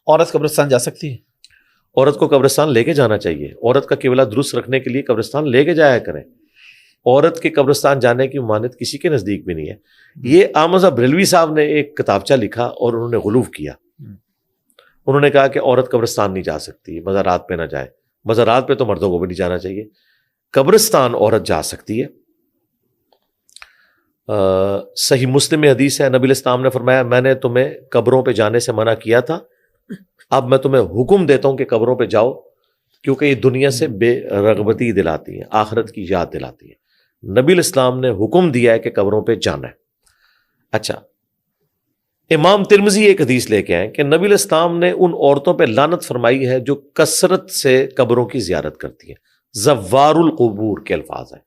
عورت قبرستان جا سکتی ہے؟ عورت کو قبرستان لے کے جانا چاہیے. عورت کا قبلہ درست رکھنے کے لیے قبرستان لے کے جایا کریں. عورت کے قبرستان جانے کی ممانعت کسی کے نزدیک بھی نہیں ہے. یہ احمد بریلوی صاحب نے ایک کتابچہ لکھا اور انہوں نے غلو کیا. انہوں نے کہا کہ عورت قبرستان نہیں جا سکتی, مزارات پہ نہ جائے. مزارات پہ تو مردوں کو بھی نہیں جانا چاہیے, قبرستان عورت جا سکتی ہے. صحیح مسلم میں حدیث ہے, نبی الاسلام نے فرمایا میں نے تمہیں قبروں پہ جانے سے منع کیا تھا, اب میں تمہیں حکم دیتا ہوں کہ قبروں پہ جاؤ, کیونکہ یہ دنیا سے بے رغبتی دلاتی ہیں, آخرت کی یاد دلاتی ہیں. نبی الاسلام نے حکم دیا ہے کہ قبروں پہ جانا ہے. اچھا, امام ترمذی ایک حدیث لے کے آئے کہ نبی الاسلام نے ان عورتوں پہ لعنت فرمائی ہے جو کثرت سے قبروں کی زیارت کرتی ہیں. زوار القبور کے الفاظ ہیں.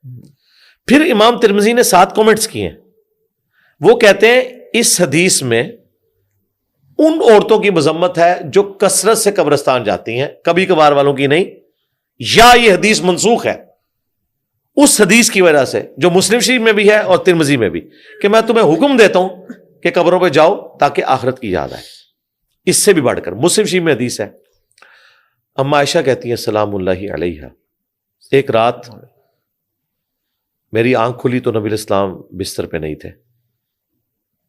پھر امام ترمذی نے 7 کامنٹس کیے ہیں. وہ کہتے ہیں اس حدیث میں ان عورتوں کی مذمت ہے جو کثرت سے قبرستان جاتی ہیں, کبھی کبھار والوں کی نہیں, یا یہ حدیث منسوخ ہے اس حدیث کی وجہ سے جو مسلم شریف میں بھی ہے اور ترمذی میں بھی, کہ میں تمہیں حکم دیتا ہوں کہ قبروں پہ جاؤ تاکہ آخرت کی یاد آئے. اس سے بھی بڑھ کر مسلم شریف میں حدیث ہے, اما عائشہ کہتی ہیں سلام اللہ علیہا, ایک رات میری آنکھ کھلی تو نبی الاسلام بستر پہ نہیں تھے.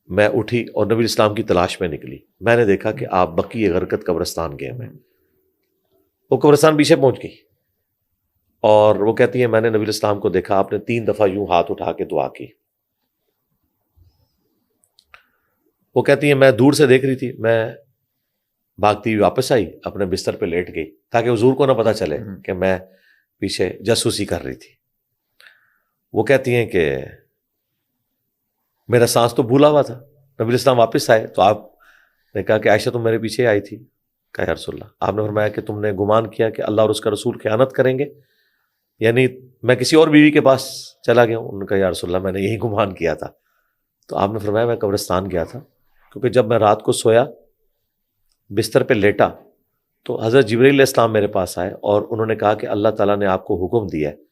میں اٹھی اور نبی الاسلام کی تلاش میں نکلی. میں نے دیکھا کہ آپ بقیع غرقد قبرستان گئے ہیں. وہ قبرستان پیچھے پہنچ گئی اور وہ کہتی ہے میں نے نبی الاسلام کو دیکھا, آپ نے 3 دفعہ یوں ہاتھ اٹھا کے دعا کی. وہ کہتی ہے میں دور سے دیکھ رہی تھی, میں بھاگتی ہوئی واپس آئی, اپنے بستر پہ لیٹ گئی تاکہ حضور کو نہ پتا چلے کہ میں پیچھے جاسوسی کر رہی تھی. وہ کہتی ہیں کہ میرا سانس تو بھولا ہوا تھا. نبی الاسلام واپس آئے تو آپ نے کہا کہ عائشہ تم میرے پیچھے آئی تھی. کہا یا رسول اللہ. آپ نے فرمایا کہ تم نے گمان کیا کہ اللہ اور اس کا رسول خیانت کریں گے, یعنی میں کسی اور بیوی کے پاس چلا گیا ہوں. انہوں نے کہا یا رسول اللہ میں نے یہی گمان کیا تھا. تو آپ نے فرمایا میں قبرستان گیا تھا, کیونکہ جب میں رات کو سویا بستر پہ لیٹا تو حضرت جبرائیل علیہ السلام میرے پاس آئے اور انہوں نے کہا کہ اللہ تعالیٰ نے آپ کو حکم دیا ہے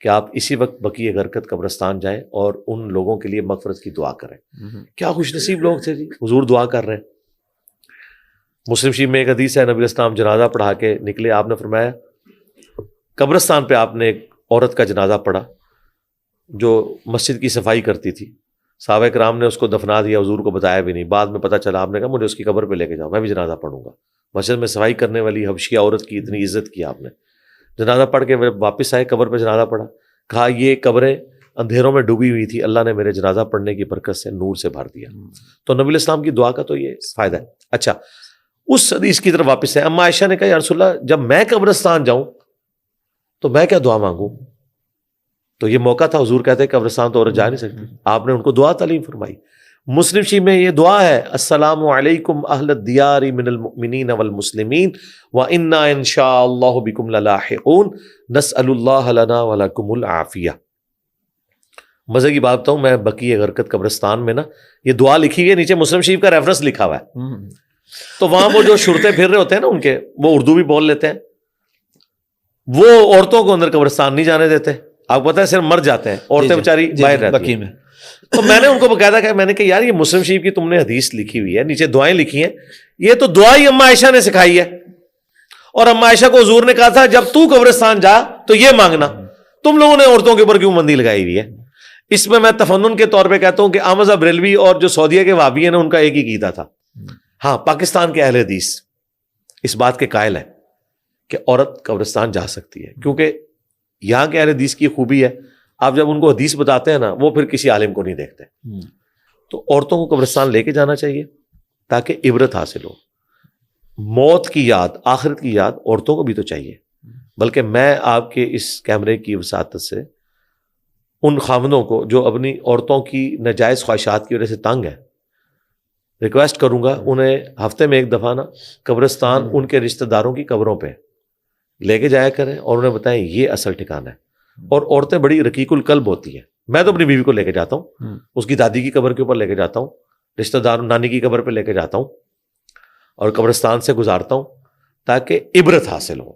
کہ آپ اسی وقت بقیع غرقد قبرستان جائیں اور ان لوگوں کے لیے مغفرت کی دعا کریں. کیا خوش نصیب لوگ تھے جی, حضور دعا کر رہے ہیں. مسلم شریف میں ایک حدیث ہے, نبی الاسلام جنازہ پڑھا کے نکلے, آپ نے فرمایا قبرستان پہ آپ نے ایک عورت کا جنازہ پڑھا جو مسجد کی صفائی کرتی تھی. صحابہ کرام نے اس کو دفنا دیا, حضور کو بتایا بھی نہیں. بعد میں پتہ چلا, آپ نے کہا مجھے اس کی قبر پہ لے کے جاؤ, میں بھی جنازہ پڑھوں گا. مسجد میں صفائی کرنے والی حبشیہ عورت کی اتنی عزت کی آپ نے. جنازہ پڑھ کے واپس آئے, قبر پہ جنازہ پڑھا, کہا یہ قبریں اندھیروں میں ڈوبی ہوئی تھی, اللہ نے میرے جنازہ پڑھنے کی برکت سے نور سے بھر دیا. تو نبی الاسلام کی دعا کا تو یہ فائدہ ہے. اچھا, اس حدیث کی طرف واپس ہے. اما عائشہ نے کہا یا رسول اللہ جب میں قبرستان جاؤں تو میں کیا دعا مانگوں؟ تو یہ موقع تھا, حضور کہتے ہیں قبرستان تو عورت جا نہیں سکتی. آپ نے ان کو دعا تعلیم فرمائی. مسلم شریف میں یہ دعا ہے السلام علیکم اہل الدیار من المؤمنین والمسلمین وانا ان شاء اللہ بکم للاحقون نسأل اللہ لنا ولکم العافیہ. مزے کی بات بتاؤں, میں بقیع غرقد قبرستان میں نا یہ دعا لکھی ہے, نیچے مسلم شریف کا ریفرنس لکھا ہوا ہے. تو وہاں وہ جو شرطے پھر رہے ہوتے ہیں نا ان کے, وہ اردو بھی بول لیتے ہیں, وہ عورتوں کو اندر قبرستان نہیں جانے دیتے. آپ کو پتا ہے صرف مر جاتے ہیں, عورتیں بیچاری باہر رہتی ہیں. تو میں نے ان کو باقاعدہ کہا, میں نے کہا یار یہ مسلم شریف کی تم نے حدیث لکھی ہوئی ہے, نیچے دعائیں لکھی ہیں, یہ تو دعا ہی اما عائشہ نے سکھائی ہے. اور اما عائشہ کو حضور نے کہا تھا جب تو قبرستان جا تو یہ مانگنا. تم لوگوں نے عورتوں کے اوپر کیوں مندی لگائی ہوئی ہے؟ اس میں میں تفنن کے طور پہ کہتا ہوں کہ احمد بریلوی اور جو سعودیہ کے وہابی ہیں نا, ان کا ایک ہی عقیدہ تھا. ہاں, پاکستان کے اہل حدیث اس بات کے قائل ہیں کہ عورت قبرستان جا سکتی ہے, کیونکہ یہاں کے اہل حدیث کی خوبی ہے آپ جب ان کو حدیث بتاتے ہیں نا وہ پھر کسی عالم کو نہیں دیکھتے. تو عورتوں کو قبرستان لے کے جانا چاہیے تاکہ عبرت حاصل ہو. موت کی یاد, آخرت کی یاد عورتوں کو بھی تو چاہیے. بلکہ میں آپ کے اس کیمرے کی وساطت سے ان خاوندوں کو جو اپنی عورتوں کی ناجائز خواہشات کی وجہ سے تنگ ہیں ریکویسٹ کروں گا, انہیں ہفتے میں ایک دفعہ نا قبرستان ان کے رشتہ داروں کی قبروں پہ لے کے جایا کریں اور انہیں بتائیں یہ اصل ٹھکانہ ہے. اور عورتیں بڑی رقیق القلب ہوتی ہیں. میں تو اپنی بیوی کو لے کے جاتا ہوں, اس کی دادی کی قبر کے اوپر لے کے جاتا ہوں, رشتہ دار نانی کی قبر پہ لے کے جاتا ہوں اور قبرستان سے گزارتا ہوں تاکہ عبرت حاصل ہو.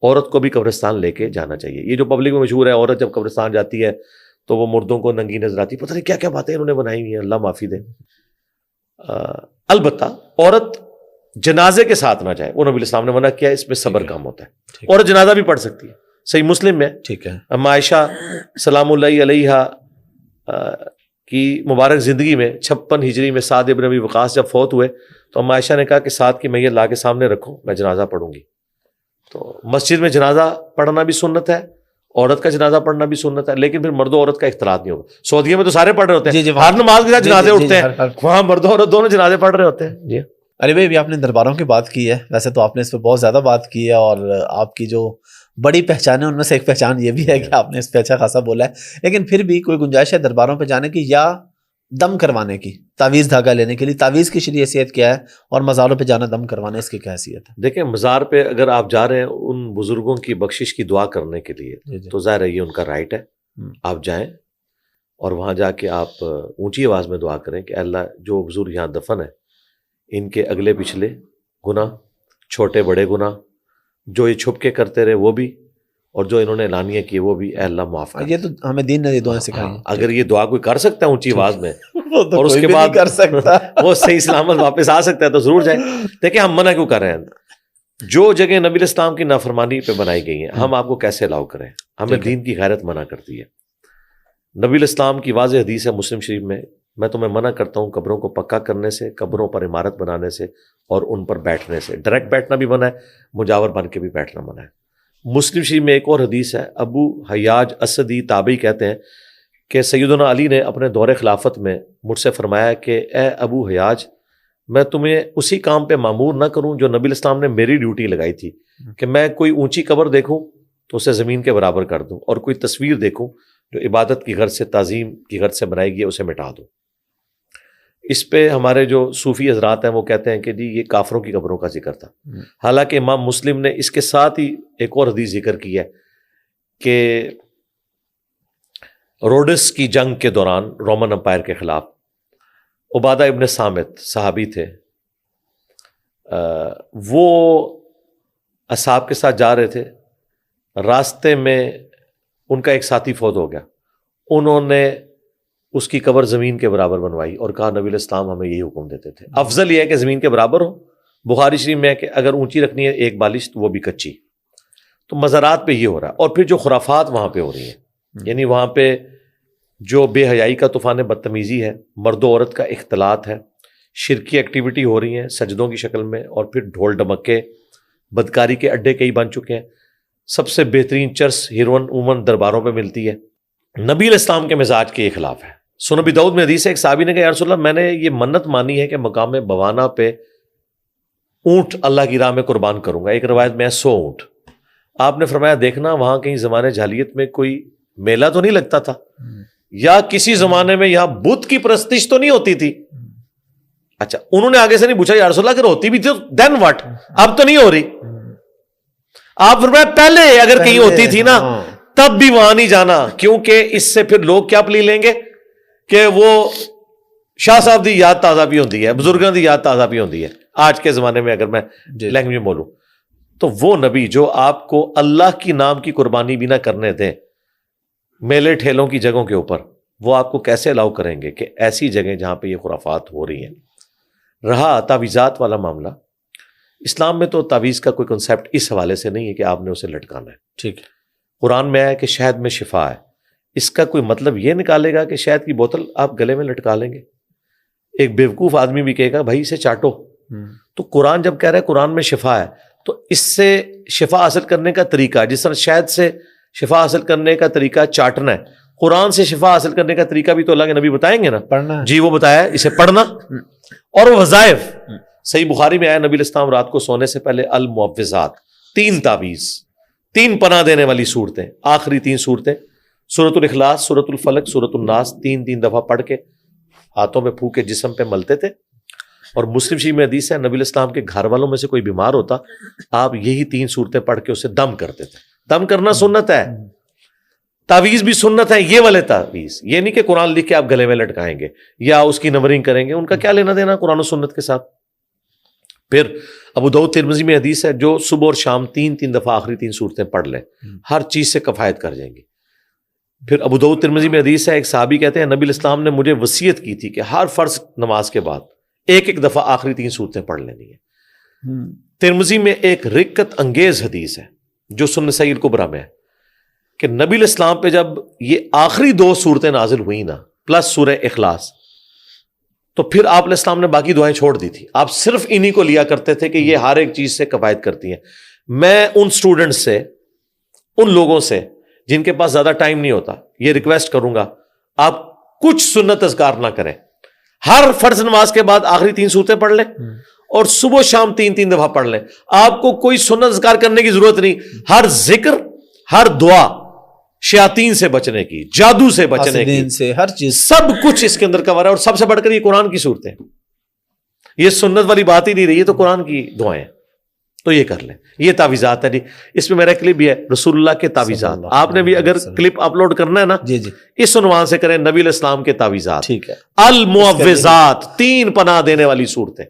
عورت کو بھی قبرستان لے کے جانا چاہیے. یہ جو پبلک میں مشہور ہے عورت جب قبرستان جاتی ہے تو وہ مردوں کو ننگی نظر آتی, پتہ نہیں کیا کیا باتیں انہوں نے بنائی ہوئی ہیں, اللہ معافی دے. البتہ عورت جنازے کے ساتھ نہ جائے، وہ نبی الاسلام نے منع کیا، اس میں صبر کام ہوتا ہے، اور جنازہ بھی پڑھ سکتی ہے، صحیح مسلم میں ٹھیک ہے. اما عائشہ سلام اللہ علیہا کی مبارک زندگی میں 56 ہجری میں سعد ابن ابی وقاص جب فوت ہوئے تو اما عائشہ نے کہا کہ سعد کی میت لا کے سامنے رکھو، میں جنازہ پڑھوں گی. تو مسجد میں جنازہ پڑھنا بھی سنت ہے، عورت کا جنازہ پڑھنا بھی سنت ہے، لیکن پھر مرد و عورت کا اختلاط نہیں ہوگا. سعودیہ میں تو سارے پڑھ رہے ہوتے ہیں، ہر نماز کے ساتھ جنازے اٹھتے ہیں، وہاں مرد و عورت دونوں جنازے پڑھ رہے ہوتے ہیں. جی علی بھائی، ابھی آپ نے درباروں کی بات کی ہے، ویسے تو آپ نے اس پہ بہت زیادہ بات کی ہے، اور آپ کی جو بڑی پہچان ہے ان میں سے ایک پہچان یہ بھی ہے کہ آپ نے اس پہ اچھا خاصا بولا ہے، لیکن پھر بھی کوئی گنجائش ہے درباروں پہ جانے کی یا دم کروانے کی، تعویذ دھاگا لینے کے لیے تعویذ کی شرعی حیثیت کیا ہے، اور مزاروں پہ جانا دم کروانے اس کی کیا حیثیت ہے؟ دیکھیں، مزار پہ اگر آپ جا رہے ہیں ان بزرگوں کی بخشش کی دعا کرنے کے لیے تو ظاہر ہے یہ ان کا رائٹ ہے، آپ جائیں اور وہاں جا کے آپ اونچی آواز میں دعا کریں کہ اللہ جو بزرگ یہاں دفن ہے ان کے اگلے پچھلے گناہ، چھوٹے بڑے گناہ جو یہ چھپ کے کرتے رہے وہ بھی، اور جو انہوں نے اعلانیہ کی وہ بھی، اے اللہ معاف کر. یہ تو ہمیں دین نے یہ دعائیں سکھائی ہیں. اگر یہ دعا کوئی کر سکتا ہے اونچی آواز میں اور اس کے بعد کر سکتا وہ صحیح سلامت واپس آ سکتا ہے تو ضرور جائیں. دیکھیں ہم منع کیوں کر رہے ہیں؟ جو جگہ نبی الاسلام کی نافرمانی پہ بنائی گئی ہیں ہم آپ کو کیسے الاؤ کریں؟ ہمیں دین کی غیرت منع کرتی ہے. نبی الاسلام کی واضح حدیث ہے مسلم شریف میں تمہیں منع کرتا ہوں قبروں کو پکا کرنے سے، قبروں پر عمارت بنانے سے، اور ان پر بیٹھنے سے. ڈائریکٹ بیٹھنا بھی منع ہے، مجاور بن کے بھی بیٹھنا منع ہے. مسلم شریف میں ایک اور حدیث ہے، ابو حیاج اسدی تابعی کہتے ہیں کہ سیدنا علی نے اپنے دور خلافت میں مجھ سے فرمایا کہ اے ابو حیاج، میں تمہیں اسی کام پہ معمور نہ کروں جو نبی الاسلام نے میری ڈیوٹی لگائی تھی، کہ میں کوئی اونچی قبر دیکھوں تو اسے زمین کے برابر کر دوں، اور کوئی تصویر دیکھوں جو عبادت کی غرض سے، تعظیم کی غرض سے بنائی گئی ہے اسے مٹا دوں. اس پہ ہمارے جو صوفی حضرات ہیں وہ کہتے ہیں کہ جی یہ کافروں کی قبروں کا ذکر تھا، حالانکہ امام مسلم نے اس کے ساتھ ہی ایک اور حدیث ذکر کی ہے کہ روڈس کی جنگ کے دوران رومن امپائر کے خلاف عبادہ ابن صامت صحابی تھے، وہ اصحاب کے ساتھ جا رہے تھے، راستے میں ان کا ایک ساتھی فوت ہو گیا، انہوں نے اس کی قبر زمین کے برابر بنوائی اور کہا نبی الاسلام ہمیں یہی حکم دیتے تھے، افضل یہ ہے کہ زمین کے برابر ہو. بخاری شریف میں ہے کہ اگر اونچی رکھنی ہے ایک بالش تو وہ بھی کچی. تو مزارات پہ یہ ہو رہا ہے. اور پھر جو خرافات وہاں پہ ہو رہی ہیں، یعنی وہاں پہ جو بے حیائی کا طوفان بدتمیزی ہے، مرد و عورت کا اختلاط ہے، شرکی ایکٹیویٹی ہو رہی ہیں سجدوں کی شکل میں، اور پھر ڈھول ڈمکے، بدکاری کے اڈے کئی بن چکے ہیں. سب سے بہترین چرس ہیروئن عموماً درباروں پہ ملتی ہے. نبی علیہ السلام کے مزاج کے خلاف ہے. سنن ابی داؤد میں حدیث ہے، ایک صحابی نے کہا یا رسول اللہ میں نے یہ منت مانی ہے کہ مقام بوانا پہ اونٹ اللہ کی راہ میں قربان کروں گا. ایک روایت میں ہے 100 اونٹ. آپ نے فرمایا دیکھنا وہاں کہیں زمانے جاہلیت میں کوئی میلہ تو نہیں لگتا تھا، یا کسی زمانے میں یہاں بت کی پرستش تو نہیں ہوتی تھی. اچھا، انہوں نے آگے سے نہیں پوچھا یا رسول اللہ اگر ہوتی بھی تھی دین واٹ، اب تو نہیں ہو رہی. آپ فرمایا پہلے اگر کہیں ہوتی تھی نا تب بھی وہاں نہیں جانا، کیونکہ اس سے پھر لوگ کیا پلی لیں گے کہ وہ شاہ صاحب دی یاد تازہ بھی ہوتی ہے، بزرگوں دی یاد تازہ بھی ہوتی ہے. آج کے زمانے میں اگر میں لینگویج میں بولوں تو وہ نبی جو آپ کو اللہ کی نام کی قربانی بھی نہ کرنے دیں میلے ٹھیلوں کی جگہوں کے اوپر، وہ آپ کو کیسے الاؤ کریں گے کہ ایسی جگہیں جہاں پہ یہ خرافات ہو رہی ہیں. رہا تعویذات والا معاملہ، اسلام میں تو تعویذ کا کوئی کنسیپٹ اس حوالے سے نہیں ہے کہ آپ نے اسے لٹکانا ہے. ٹھیک ہے، قرآن میں ہے کہ شہد میں شفا ہے. اس کا کوئی مطلب یہ نکالے گا کہ شہد کی بوتل آپ گلے میں لٹکا لیں گے؟ ایک بیوقوف آدمی بھی کہے گا بھائی اسے چاٹو. تو قرآن جب کہہ رہا ہے قرآن میں شفا ہے تو اس سے شفا حاصل کرنے کا طریقہ، جس طرح شہد سے شفا حاصل کرنے کا طریقہ چاٹنا ہے، قرآن سے شفا حاصل کرنے کا طریقہ بھی تو اللہ کے نبی بتائیں گے نا. پڑھنا جی وہ بتایا اسے پڑھنا. اور وظائف صحیح بخاری میں آیا نبی الاسلام رات کو سونے سے پہلے المعوذات، 3 تعویذ، 3 پناہ دینے والی صورتیں، آخری 3 صورتیں سورۃ الاخلاص، سورۃ الفلق، سورۃ الناس 3 دفعہ پڑھ کے ہاتھوں میں پھونک کے جسم پہ ملتے تھے. اور مسلم شریف میں حدیث ہے نبی الاسلام کے گھر والوں میں سے کوئی بیمار ہوتا آپ یہی 3 صورتیں پڑھ کے اسے دم کرتے تھے. دم کرنا سنت ہے، تعویذ بھی سنت ہے. یہ والے تعویذ یہ نہیں کہ قرآن لکھ کے آپ گلے میں لٹکائیں گے یا اس کی نمبرنگ کریں گے، ان کا کیا لینا دینا قرآن و سنت کے ساتھ. پھر ابو داؤد ترمذی میں حدیث ہے جو صبح اور شام 3 دفعہ آخری 3 صورتیں پڑھ لیں ہر چیز سے کفایت کر جائیں گی. پھر ابو داؤد ترمذی میں حدیث ہے ایک صحابی کہتے ہیں نبی الاسلام نے مجھے وصیت کی تھی کہ ہر فرض نماز کے بعد 1 دفعہ آخری 3 صورتیں پڑھ لینی ہے. ترمذی میں ایک رکت انگیز حدیث ہے جو سنن صحیح الکبریٰ میں ہے کہ نبی علیہ السلام پہ جب یہ آخری 2 صورتیں نازل ہوئی نا پلس سورہ اخلاص، تو پھر آپ علیہ السلام نے باقی دعائیں چھوڑ دی تھی، آپ صرف انہی کو لیا کرتے تھے کہ یہ ہر ایک چیز سے کفایت کرتی ہیں۔ میں ان سٹوڈنٹ سے، ان لوگوں سے جن کے پاس زیادہ ٹائم نہیں ہوتا، یہ ریکویسٹ کروں گا آپ کچھ سنت اذکار نہ کریں، ہر فرض نماز کے بعد آخری 3 صورتیں پڑھ لیں اور صبح شام 3 دفعہ پڑھ لیں۔ آپ کو کوئی سنت اذکار کرنے کی ضرورت نہیں، ہر ذکر، ہر دعا، شیاطین سے بچنے کی، جادو سے بچنے کی، سے ہر چیز، سب کچھ اس کے اندر کور ہے۔ اور سب سے بڑھ کر یہ قرآن کی صورتیں، یہ سنت والی بات ہی نہیں رہی، یہ تو قرآن کی دعائیں، تو یہ کر لیں۔ یہ تعویذات ہے جی، اس میں میرا کلپ بھی ہے رسول اللہ کے تعویذات، آپ نے بھی اگر کلپ اپلوڈ کرنا ہے نا جی جی اس عنوان سے کریں، نبی علیہ السلام کے تعویذات، ٹھیک ہے، المعوذات، 3 پناہ دینے والی صورتیں۔